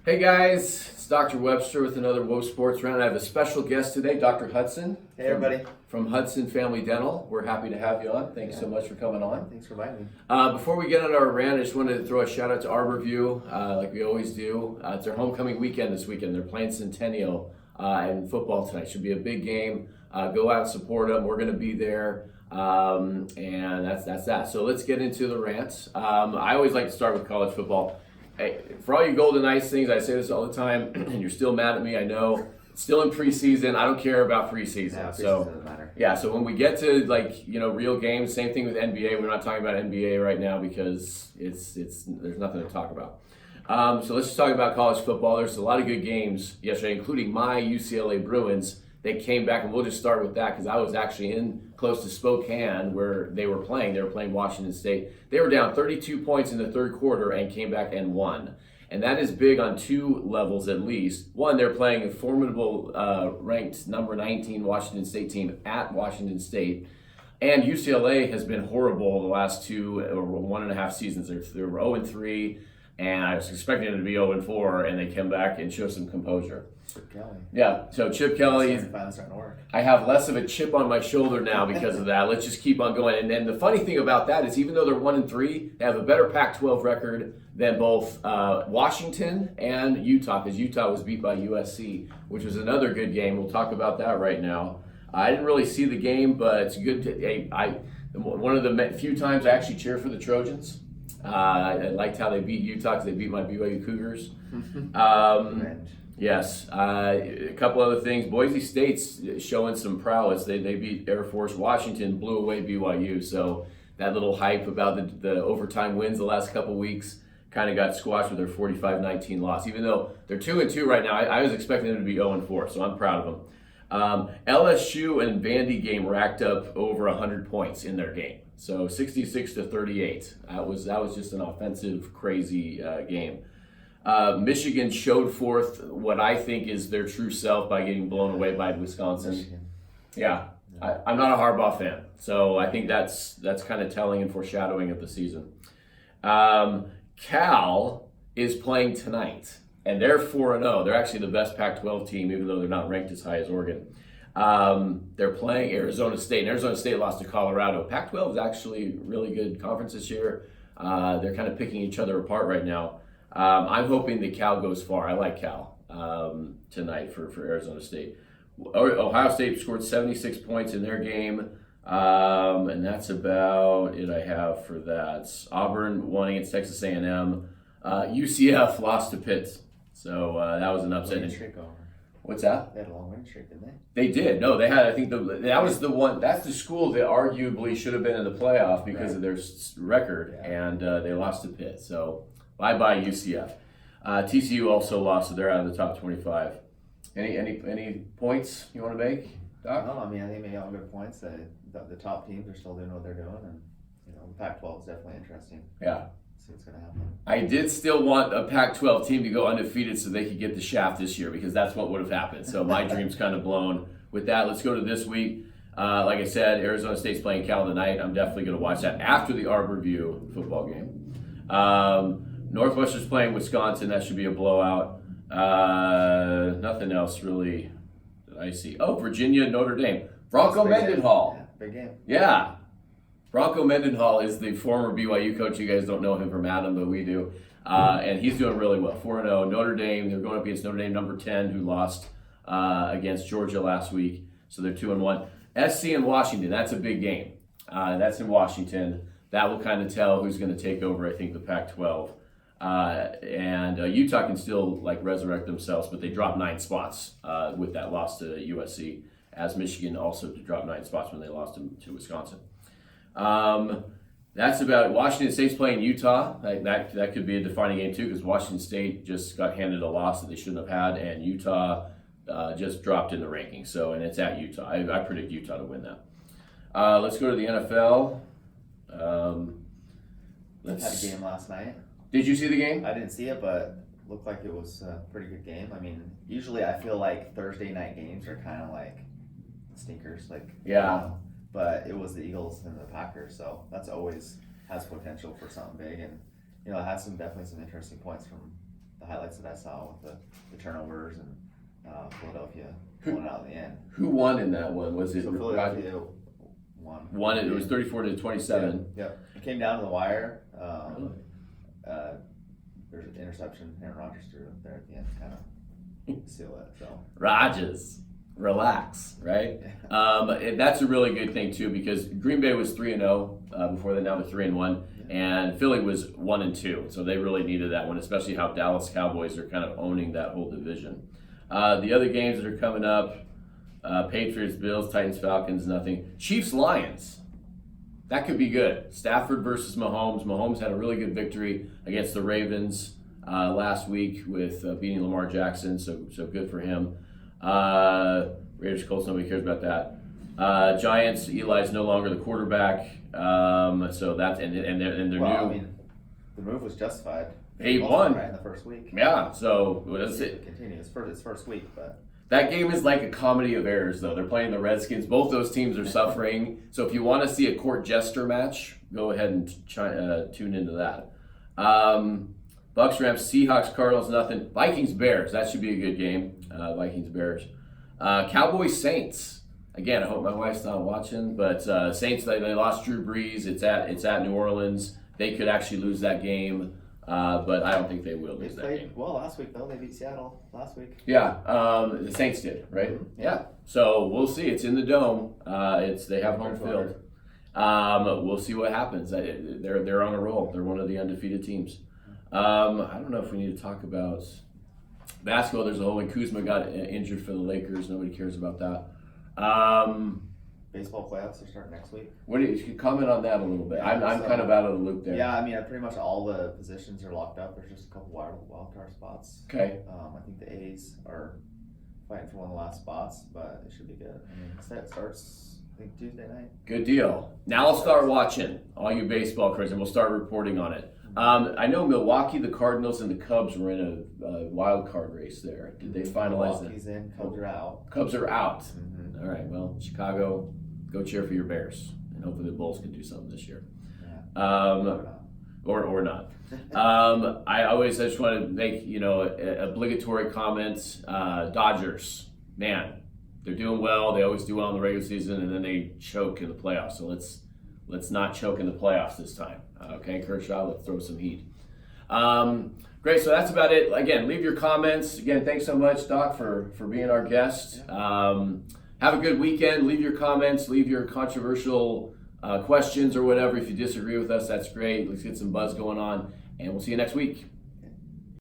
Hey guys, it's Dr. Webster with another Woe Sports Rant. I have a special guest today, Dr. Hudson. Hey everybody. From Hudson Family Dental. We're happy to have you on. Thanks so much for coming on. Thanks for inviting me. Before we get on our rant, I just wanted to throw a shout out to Arborview, like we always do. It's their homecoming weekend this weekend. They're playing Centennial and football tonight. Should be a big game. Go out and support them. We're going to be there. And that's that. So let's get into the rant. I always like to start with college football. Hey, for all you Golden Knights things, I say this all the time, and you're still mad at me, I know. It's still in preseason. I don't care about preseason. Yeah, so doesn't matter. Yeah, so when we get to real games, same thing with NBA. We're not talking about NBA right now because it's there's nothing to talk about. So let's just talk about college football. There's a lot of good games yesterday, including my UCLA Bruins. They came back, and we'll just start with that because I was actually close to Spokane where they were playing. They were playing Washington State. They were down 32 points in the third quarter and came back and won. And that is big on two levels at least. One, they're playing a formidable ranked number 19 Washington State team at Washington State. And UCLA has been horrible the last 1.5 seasons. They were 0-3, and I was expecting them to be 0-4, and they came back and showed some composure. Chip Kelly. Yeah, so Chip Kelly. Finally starting to work. I have less of a chip on my shoulder now because of that. Let's just keep on going. And then the funny thing about that is even though they're 1-3, they have a better Pac-12 record than both Washington and Utah, because Utah was beat by USC, which was another good game. We'll talk about that right now. I didn't really see the game, but it's good to, one of the few times I actually cheer for the Trojans. I liked how they beat Utah because they beat my BYU Cougars. Yes. A couple other things. Boise State's showing some prowess. They beat Air Force. Washington blew away BYU. So that little hype about the overtime wins the last couple weeks kind of got squashed with their 45-19 loss. Even though they're 2-2 right now, I was expecting them to be 0-4. So I'm proud of them. LSU and Vandy game racked up over 100 points in their game. So 66-38. That was just an offensive, crazy game. Michigan showed forth what I think is their true self by getting blown away by Wisconsin. Michigan. Yeah, I'm not a Harbaugh fan, so I think that's kind of telling and foreshadowing of the season. Cal is playing tonight, and they're 4-0. They're actually the best Pac-12 team, even though they're not ranked as high as Oregon. They're playing Arizona State, and Arizona State lost to Colorado. Pac-12 is actually a really good conference this year. They're kind of picking each other apart right now. I'm hoping that Cal goes far. I like Cal tonight for Arizona State. Ohio State scored 76 points in their game, and that's about it I have for that. Auburn won against Texas A&M. UCF lost to Pitt, so that was an upset. What's that? They had a long winning streak, didn't they? They did. No, they had. I think that was the one. That's the school that arguably should have been in the playoff because of their record, and they lost to Pitt. So. Bye-bye UCF. TCU also lost, so they're out of the top 25. Any points you want to make, Doc? No, I mean, I think they all good points. The top teams are still doing what they're doing, and the Pac-12 is definitely interesting. Yeah. See what's going to happen. I did still want a Pac-12 team to go undefeated so they could get the shaft this year because that's what would have happened. So my dream's kind of blown. With that, let's go to this week. Like I said, Arizona State's playing Cal tonight. I'm definitely going to watch that after the Arborview football game. Northwestern's playing Wisconsin. That should be a blowout. Nothing else really that I see. Oh, Virginia, Notre Dame. Bronco Mendenhall. Yeah, big game. Yeah. Bronco Mendenhall is the former BYU coach. You guys don't know him from Adam, but we do. And he's doing really well. 4-0. Notre Dame, they're going up against Notre Dame number 10, who lost against Georgia last week. So they're 2-1. SC and Washington, that's a big game. That's in Washington. That will kind of tell who's going to take over, I think, the Pac-12. And Utah can still resurrect themselves, but they dropped 9 spots with that loss to USC, as Michigan also dropped 9 spots when they lost to Wisconsin. That's about it. Washington State's playing Utah. That could be a defining game too, because Washington State just got handed a loss that they shouldn't have had, and Utah just dropped in the rankings. So, and it's at Utah. I predict Utah to win that. Let's go to the NFL. Had a game last night. Did you see the game? I didn't see it, but looked like it was a pretty good game. I mean, usually I feel like Thursday night games are kind of like stinkers. Yeah. But it was the Eagles and the Packers, so that's always has potential for something big. And, it has definitely some interesting points from the highlights that I saw with the turnovers and Philadelphia pulling it out in the end. Who won in that one? Was it So Philadelphia won. Won it. It was 34-27. Yeah. It came down to the wire. There's an interception Aaron Rodgers threw up there at the end to kind of seal it. So Rodgers, relax, right? And that's a really good thing too, because Green Bay was 3-0 before they now to 3-1, and Philly was 1-2. So they really needed that one, especially how Dallas Cowboys are kind of owning that whole division. The other games that are coming up: Patriots, Bills, Titans, Falcons, nothing. Chiefs, Lions. That could be good. Stafford versus Mahomes. Mahomes had a really good victory against the Ravens last week with beating Lamar Jackson, so good for him. Raiders, Colts, nobody cares about that. Giants, Eli's no longer the quarterback, so that's and they're new. I mean, the move was justified. He won right in the first week. Yeah, so what is it? Continue. It's first week, but. That game is like a comedy of errors, though. They're playing the Redskins. Both those teams are suffering. So if you want to see a court jester match, go ahead and tune into that. Bucks, Rams, Seahawks, Cardinals, nothing. Vikings, Bears. That should be a good game. Vikings, Bears. Cowboys, Saints. Again, I hope my wife's not watching, but Saints, they lost Drew Brees. It's at New Orleans. They could actually lose that game. But I don't think they will lose that game. Well, last week, though. They beat Seattle last week. Yeah, the Saints did, right? Mm-hmm. Yeah. So we'll see. It's in the Dome. They have home field. We'll see what happens. They're on a roll. They're one of the undefeated teams. I don't know if we need to talk about basketball. There's a whole when Kuzma got injured for the Lakers. Nobody cares about that. Baseball playoffs are starting next week. What do you comment on that a little bit? Yeah, I'm kind of out of the loop there. Yeah, I mean, pretty much all the positions are locked up. There's just a couple wild card spots. Okay. I think the A's are fighting for one of the last spots, but it should be good. I mean, it starts, I think, Tuesday night. Good deal. Now I'll start watching all you baseball critics, and we'll start reporting on it. I know Milwaukee, the Cardinals, and the Cubs were in a wild card race there. Did they finalize Milwaukee's in, Cubs are out. Cubs are out. Mm-hmm. All right, well, Chicago, go cheer for your Bears, and hopefully the Bulls can do something this year. Yeah. Or not. I just want to make obligatory comments. Dodgers, man, they're doing well. They always do well in the regular season, and then they choke in the playoffs. So let's not choke in the playoffs this time. Okay, Kershaw, let's throw some heat. Great, so that's about it. Again, leave your comments. Again, thanks so much, Doc, for being our guest. Have a good weekend. Leave your comments. Leave your controversial questions or whatever. If you disagree with us, that's great. Let's get some buzz going on, and we'll see you next week.